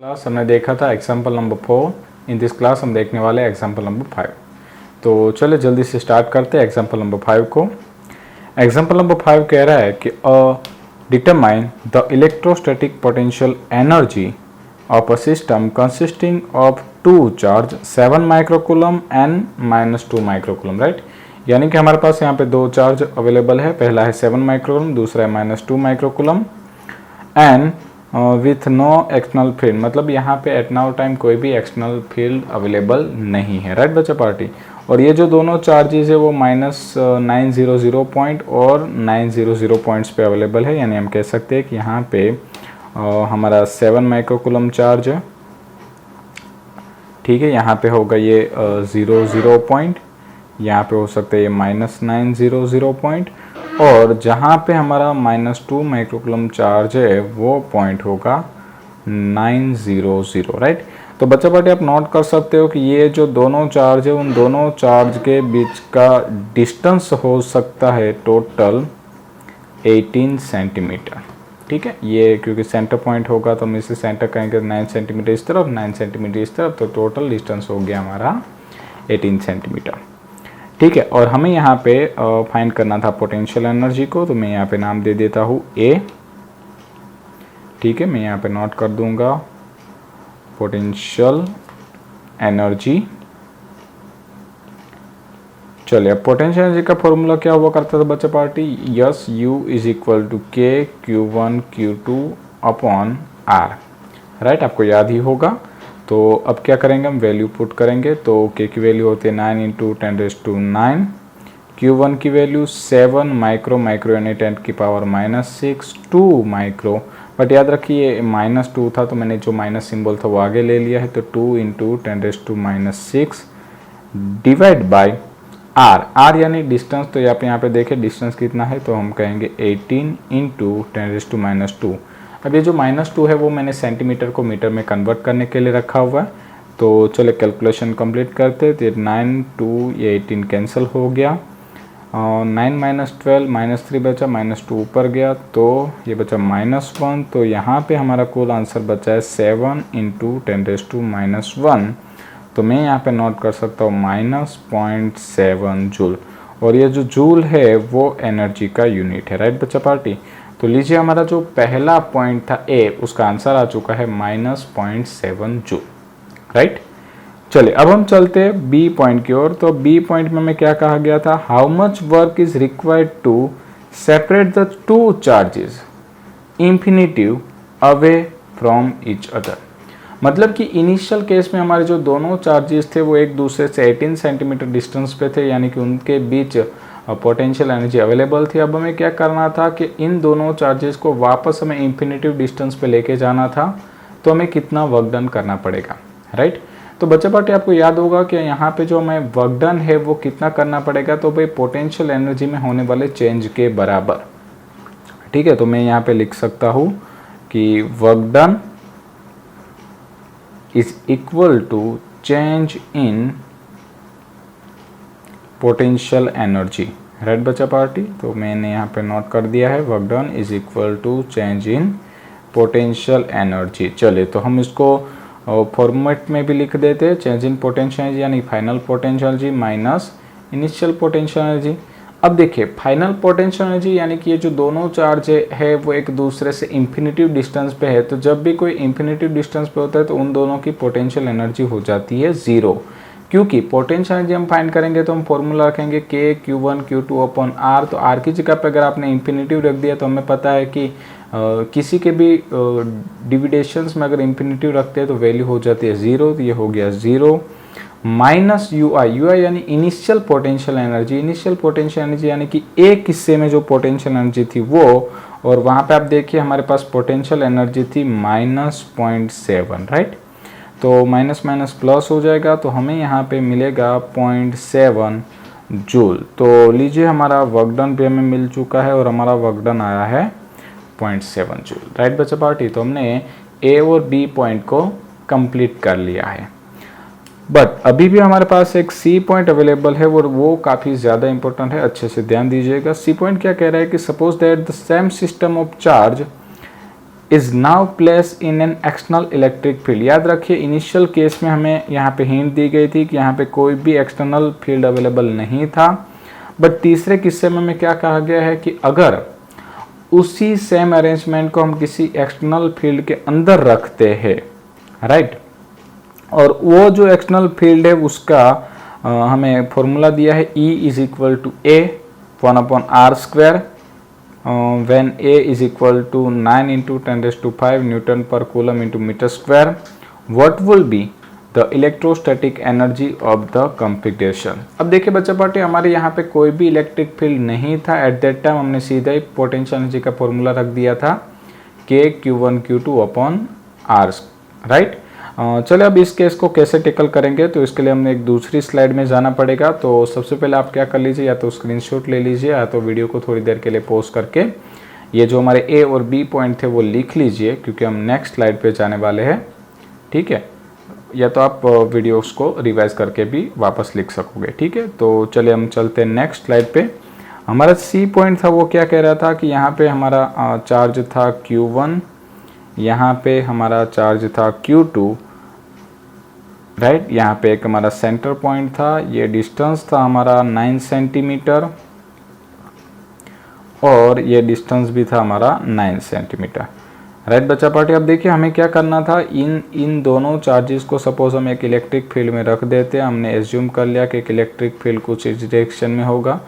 Class हमने देखा था example number 4। In this class हम देखने वाले एग्जाम्पल नंबर 5। तो चलिए जल्दी से स्टार्ट करते हैं एग्जाम्पल नंबर 5 को। एग्जाम्पल नंबर 5 कह रहा है कि determine the electrostatic potential energy of a system consisting of two charge 7 microcoulomb and -2 microcoulomb, right. यानी कि हमारे पास यहाँ पे दो चार्ज अवेलेबल है, पहला है 7 माइक्रोकूलम, दूसरा है -2 microcoulomb and with no external field, मतलब यहाँ पे एट नाउ टाइम कोई भी एक्सटर्नल फील्ड अवेलेबल नहीं है, राइट बच्चा पार्टी। और ये जो दोनों चार्जेस है वो -900 पॉइंट और 900 पॉइंट्स पे अवेलेबल है। यानी हम कह सकते हैं कि यहाँ पे हमारा 7 माइक्रोकूलम चार्ज है, ठीक है। यहाँ पे होगा ये 0 पॉइंट, यहाँ पे हो सकता है ये -900 पॉइंट, और जहाँ पे हमारा -2 माइक्रोकूलम चार्ज है वो पॉइंट होगा 900, राइट। तो बच्चा पार्टी आप नोट कर सकते हो कि ये जो दोनों चार्ज है उन दोनों चार्ज के बीच का डिस्टेंस हो सकता है टोटल 18 सेंटीमीटर, ठीक है। ये क्योंकि सेंटर पॉइंट होगा तो हम इसे सेंटर कहेंगे 9 सेंटीमीटर इस तरफ, 9 सेंटीमीटर इस तरफ, तो टोटल डिस्टेंस हो गया हमारा 18 सेंटीमीटर, ठीक है। और हमें यहाँ पे फाइंड करना था पोटेंशियल एनर्जी को, तो मैं यहाँ पे नाम दे देता हूँ ए, ठीक है। मैं यहाँ पे नोट कर दूंगा पोटेंशियल एनर्जी। चलिए अब पोटेंशियल एनर्जी का फॉर्मूला क्या हुआ करता था बच्चा party, yes U is equal to K Q1 Q2 upon are, right, आपको याद ही होगा। तो अब क्या करेंगे, हम वैल्यू पुट करेंगे। तो के की वैल्यू होती है 9 × 10⁻⁹, Q1 की वैल्यू 7 माइक्रो यानी 10⁻⁻⁶, 2 माइक्रो, बट याद रखिए -2 था तो मैंने जो माइनस सिंबल था वो आगे ले लिया है, तो 2 × 10⁻⁶ डिवाइड बाय आर यानी डिस्टेंस। तो यहाँ पे देखें डिस्टेंस कितना है, तो हम कहेंगे 18 × 10⁻²। अब ये जो -2 है वो मैंने सेंटीमीटर को मीटर में कन्वर्ट करने के लिए रखा हुआ है। तो चलो कैलकुलेशन कंप्लीट करते, तो 9 2 ये 18 कैंसिल हो गया, 9 - 12 -3 बचा, -2 ऊपर गया तो ये बचा -1। तो यहाँ पे हमारा कुल आंसर बचा है 7 × 10⁻⁻1। तो मैं यहाँ पे नोट कर सकता हूँ -0.7 जूल, और ये जो जूल है वो एनर्जी का यूनिट है, राइट बच्चा पार्टी। तो लीजिए हमारा जो पहला पॉइंट था ए, उसका आंसर आ चुका है -0.7 जूल, राइट। चलिए अब हम चलते हैं बी पॉइंट की ओर। तो बी पॉइंट में क्या कहा गया था, how much work is required to separate the two charges infinitive away from each other. मतलब कि इनिशियल केस में हमारे जो दोनों चार्जेस थे वो एक दूसरे से 18 सेंटीमीटर डिस्टेंस पे थे, यानी कि उनके बीच पोटेंशियल एनर्जी अवेलेबल थी। अब हमें क्या करना था कि इन दोनों चार्जेस को वापस हमें इंफिनिटिव डिस्टेंस पे लेके जाना था, तो हमें कितना वर्क डन करना पड़ेगा, राइट। तो बच्चा पार्टी आपको याद होगा कि यहाँ पे जो हमें वर्क डन है वो कितना करना पड़ेगा, तो भाई पोटेंशियल एनर्जी में होने वाले चेंज के बराबर, ठीक है। तो मैं यहाँ पे लिख सकता हूँ कि work done is equal to change in potential energy, right बच्चा पार्टी। तो मैंने यहाँ पे नोट कर दिया है work done is equal to change in potential energy. चलिए तो हम इसको फॉर्मेट में भी लिख देते हैं, चेंज इन पोटेंशियल एनर्जी यानी final potential energy minus initial potential energy. अब देखिए फाइनल पोटेंशियल एनर्जी यानी कि ये जो दोनों चार्ज है वो एक दूसरे से इंफिनिटिव डिस्टेंस पे है, तो जब भी कोई इंफिनिटिव डिस्टेंस पे होता है तो उन दोनों की पोटेंशियल एनर्जी हो जाती है 0, क्योंकि पोटेंशियल एनर्जी हम फाइंड करेंगे तो हम फॉर्मूला रखेंगे के Q1 Q2 अपॉन आर। तो आर की जगह पे अगर आपने इंफिनिटिव रख दिया तो हमें पता है कि किसी के भी डिविडेशंस में अगर इंफिनिटिव रखते हैं तो वैल्यू हो जाती है 0, तो ये हो गया 0 माइनस UI यानी initial potential energy. Initial potential energy यानी कि एक हिस्से में जो पोटेंशियल एनर्जी थी वो, और वहाँ पे आप देखिए हमारे पास पोटेंशियल एनर्जी थी -0.7, राइट। तो माइनस माइनस प्लस हो जाएगा, तो हमें यहाँ पे मिलेगा 0.7 जूल। तो लीजिए हमारा वर्क डन भी हमें मिल चुका है और हमारा वर्क डन आया है 0.7 जूल, राइट बच्चा पार्टी। तो हमने ए और बी पॉइंट को कंप्लीट कर लिया है, बट अभी भी हमारे पास एक सी पॉइंट अवेलेबल है और वो काफ़ी ज़्यादा इंपॉर्टेंट है, अच्छे से ध्यान दीजिएगा। सी पॉइंट क्या कह रहा है कि suppose that the same system of charge is now place in an external electric field. याद रखिए इनिशियल केस में हमें यहाँ पे हिंट दी गई थी कि यहाँ पे कोई भी एक्सटर्नल फील्ड अवेलेबल नहीं था, बट तीसरे किस्से में हमें क्या कहा गया है कि अगर उसी सेम अरेंजमेंट को हम किसी एक्सटर्नल फील्ड के अंदर रखते हैं, राइट, और वो जो एक्सटर्नल फील्ड है उसका हमें फॉर्मूला दिया है E is equal to A 1/r², when A is equal to 9 into 10⁵ Newton per coulomb into meter square, what will be the electrostatic energy of the configuration। अब देखिए बच्चा पार्टी, हमारे यहाँ पे कोई भी इलेक्ट्रिक फील्ड नहीं था एट दैट टाइम। हमने सीधा ही पोटेंशियल एनर्जी का फॉर्मूला रख दिया था K Q1 Q2/r, राइट। चलिए अब इस केस को कैसे टेकल करेंगे, तो इसके लिए हमें एक दूसरी स्लाइड में जाना पड़ेगा। तो सबसे पहले आप क्या कर लीजिए, या तो स्क्रीनशॉट ले लीजिए या तो वीडियो को थोड़ी देर के लिए पॉज करके ये जो हमारे ए और बी पॉइंट थे वो लिख लीजिए, क्योंकि हम नेक्स्ट स्लाइड पे जाने वाले हैं, ठीक है। या तो आप वीडियोस को रिवाइज करके भी वापस लिख सकोगे, ठीक है। तो चलिए हम चलते हैं नेक्स्ट स्लाइड पे। हमारा सी पॉइंट था वो क्या कह रहा था कि यहाँ पे हमारा चार्ज था Q1, यहाँ पे हमारा चार्ज था Q2, राइट। यहाँ पे एक हमारा सेंटर पॉइंट था, ये डिस्टेंस था हमारा 9 सेंटीमीटर और ये डिस्टेंस भी था हमारा 9 सेंटीमीटर, राइट बच्चा पार्टी। अब देखिए हमें क्या करना था, इन दोनों चार्जेस को सपोज हम एक इलेक्ट्रिक फील्ड में रख देते हैं। हमने एज्यूम कर लिया कि एक इलेक्ट्रिक फील्ड कुछ इस डायरेक्शन में होगा,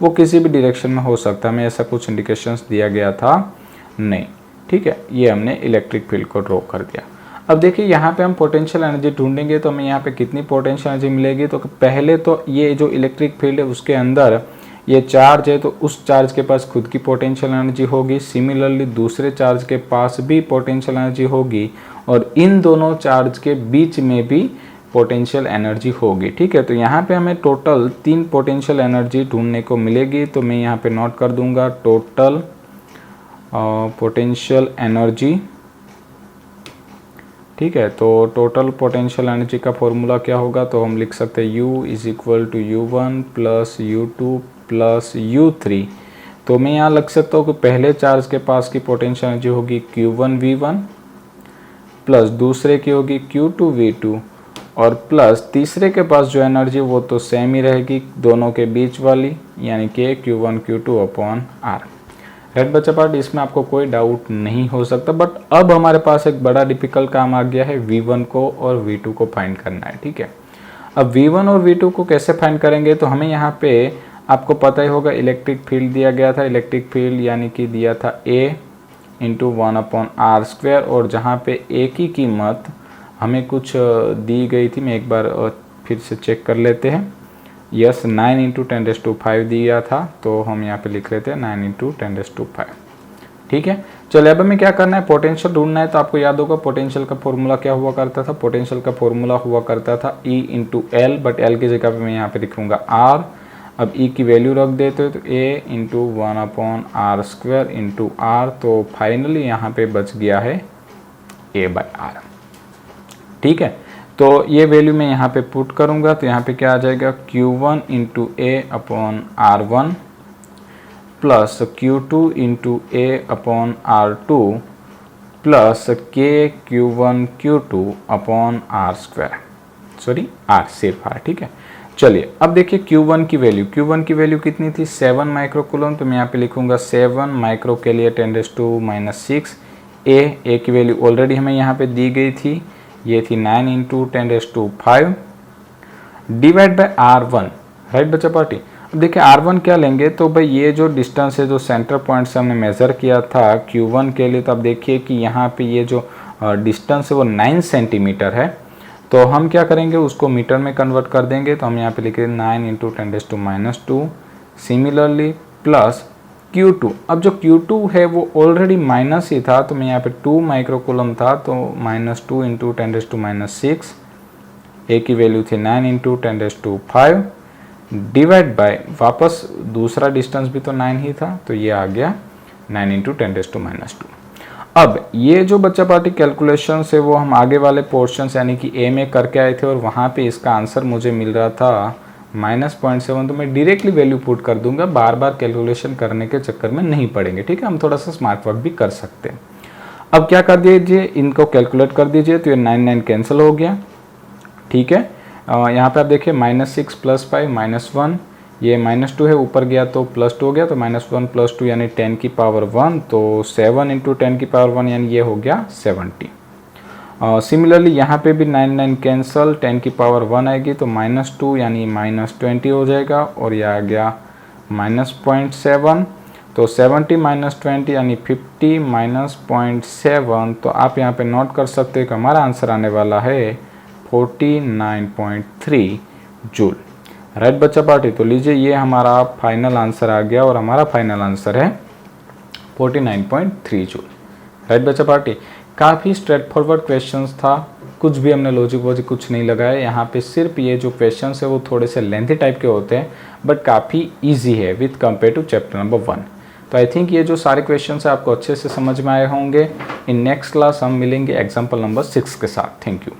वो किसी भी डायरेक्शन में हो सकता है, हमें ऐसा कुछ इंडिकेशंस दिया गया था नहीं, ठीक है। ये हमने इलेक्ट्रिक फील्ड को ड्रॉ कर दिया। अब देखिए यहाँ पे हम पोटेंशियल एनर्जी ढूंढेंगे तो हमें यहाँ पे कितनी पोटेंशियल एनर्जी मिलेगी। तो पहले तो ये जो इलेक्ट्रिक फील्ड है उसके अंदर ये चार्ज है, तो उस चार्ज के पास खुद की पोटेंशियल एनर्जी होगी। सिमिलरली दूसरे चार्ज के पास भी पोटेंशियल एनर्जी होगी और इन दोनों चार्ज के बीच में भी पोटेंशियल एनर्जी होगी, ठीक है। तो यहाँ पे हमें टोटल 3 पोटेंशियल एनर्जी ढूंढने को मिलेगी। तो मैं यहाँ पे नोट कर दूंगा टोटल पोटेंशियल एनर्जी, ठीक है। तो टोटल पोटेंशियल एनर्जी का फॉर्मूला क्या होगा, तो हम लिख सकते हैं U is equal to U1 plus U2 plus U3। तो मैं यहाँ लग सकता हूँ कि पहले चार्ज के पास की पोटेंशियल एनर्जी होगी Q1 V1 प्लस दूसरे की होगी Q2 V2 और प्लस तीसरे के पास जो एनर्जी वो तो सेम ही रहेगी दोनों के बीच वाली, यानी कि Q1 Q2/r, राइट बच्चा पार्ट। इसमें आपको कोई डाउट नहीं हो सकता। बट अब हमारे पास एक बड़ा डिफिकल्ट काम आ गया है, V1 को और V2 को फाइंड करना है, ठीक है। अब V1 और V2 को कैसे फाइंड करेंगे, तो हमें यहाँ पे आपको पता ही होगा इलेक्ट्रिक फील्ड दिया गया था। इलेक्ट्रिक फील्ड यानी कि दिया था A × 1/r², और जहाँ पे A की कीमत हमें कुछ दी गई थी, मैं एक बार फिर से चेक कर लेते हैं। यस 9 × 10⁵ दिया था, तो हम यहाँ पे लिख लेते हैं 9 × 10⁵, ठीक है। चलिए अब हमें क्या करना है, पोटेंशियल ढूंढना है। तो आपको याद होगा पोटेंशियल का फॉर्मूला क्या हुआ करता था, पोटेंशियल का फॉर्मूला हुआ करता था E × L, बट L की जगह पे मैं यहाँ पे लिखूंगा R। अब E की वैल्यू रख देते तो A × 1/r² × R, तो फाइनली यहाँ पे बच गया है A/r, ठीक है। तो ये वैल्यू मैं यहाँ पे पुट करूँगा, तो यहाँ पे क्या आ जाएगा Q1 × A/r1 plus Q2 × A/r2 plus K Q1 Q2/r², sorry R सिर्फ R, ठीक है। चलिए अब देखिए Q1 की वैल्यू कितनी थी, 7 माइक्रो कूलम। तो मैं यहाँ पे लिखूंगा 7 माइक्रो के लिए 10⁻⁻⁶। A की वैल्यू ऑलरेडी हमें यहाँ पे दी गई थी, ये थी 9 × 10⁵ डिवाइड बाय R1, राइट बच्चा पार्टी। अब देखिए R1 क्या लेंगे, तो भाई ये जो डिस्टेंस है जो सेंटर पॉइंट से हमने मेज़र किया था Q1 के लिए, तो अब देखिए कि यहाँ पे ये जो डिस्टेंस है वो 9 सेंटीमीटर है। तो हम क्या करेंगे, उसको मीटर में कन्वर्ट कर देंगे। तो हम यहाँ पे लिखेंगे 9 × 10⁻²। सिमिलरली प्लस Q2, अब जो Q2 है वो ऑलरेडी माइनस ही था, तो मैं यहाँ पे 2 माइक्रो कूलम था, तो -2 × 10⁻⁶। A की वैल्यू थी 9 × 10⁵ डिवाइड बाय वापस दूसरा डिस्टेंस भी तो 9 ही था, तो ये आ गया 9 × 10⁻²। अब ये जो बच्चा पार्टी कैलकुलेशन है वो हम आगे वाले पोर्शन यानी कि A में करके आए थे, और वहाँ पे इसका आंसर मुझे मिल रहा था -0.7। तो मैं डायरेक्टली वैल्यू पुट कर दूंगा, बार बार कैलकुलेशन करने के चक्कर में नहीं पड़ेंगे, ठीक है। हम थोड़ा सा स्मार्ट वर्क भी कर सकते हैं। अब क्या कर दीजिए, इनको कैलकुलेट कर दीजिए तो ये 9 कैंसिल हो गया, ठीक है। यहाँ पे आप देखिए -6 + 5 -1, ये -2 है, ऊपर गया तो +2 हो गया, तो -1 + 2 यानी 10 की पावर 1, तो 7 × 10 की पावर 1 यानी ये हो गया 70। सिमिलरली यहाँ पे भी 9 कैंसल, 10 की पावर 1 आएगी तो -2 यानी -20 हो जाएगा, और ये आ गया -0.7, तो 70 - 20 यानी 50 - 0.7, तो आप यहाँ पे नोट कर सकते हो कि हमारा आंसर आने वाला है 49.3 जूल। राइट बच्चा पार्टी, तो लीजिए ये हमारा फाइनल आंसर आ गया, और हमारा फाइनल आंसर है 49.3 जूल। राइट बच्चा पार्टी, काफ़ी स्ट्रेट फॉरवर्ड क्वेश्चंस था, कुछ भी हमने लॉजिक वॉजिक कुछ नहीं लगाया यहाँ पे। सिर्फ ये जो क्वेश्चंस है वो थोड़े से लेंथी टाइप के होते हैं, बट काफ़ी इजी है with compare to chapter number 1। तो आई थिंक ये जो सारे क्वेश्चंस है आपको अच्छे से समझ में आए होंगे। इन नेक्स्ट क्लास हम मिलेंगे एग्जाम्पल नंबर 6 के साथ। Thank you.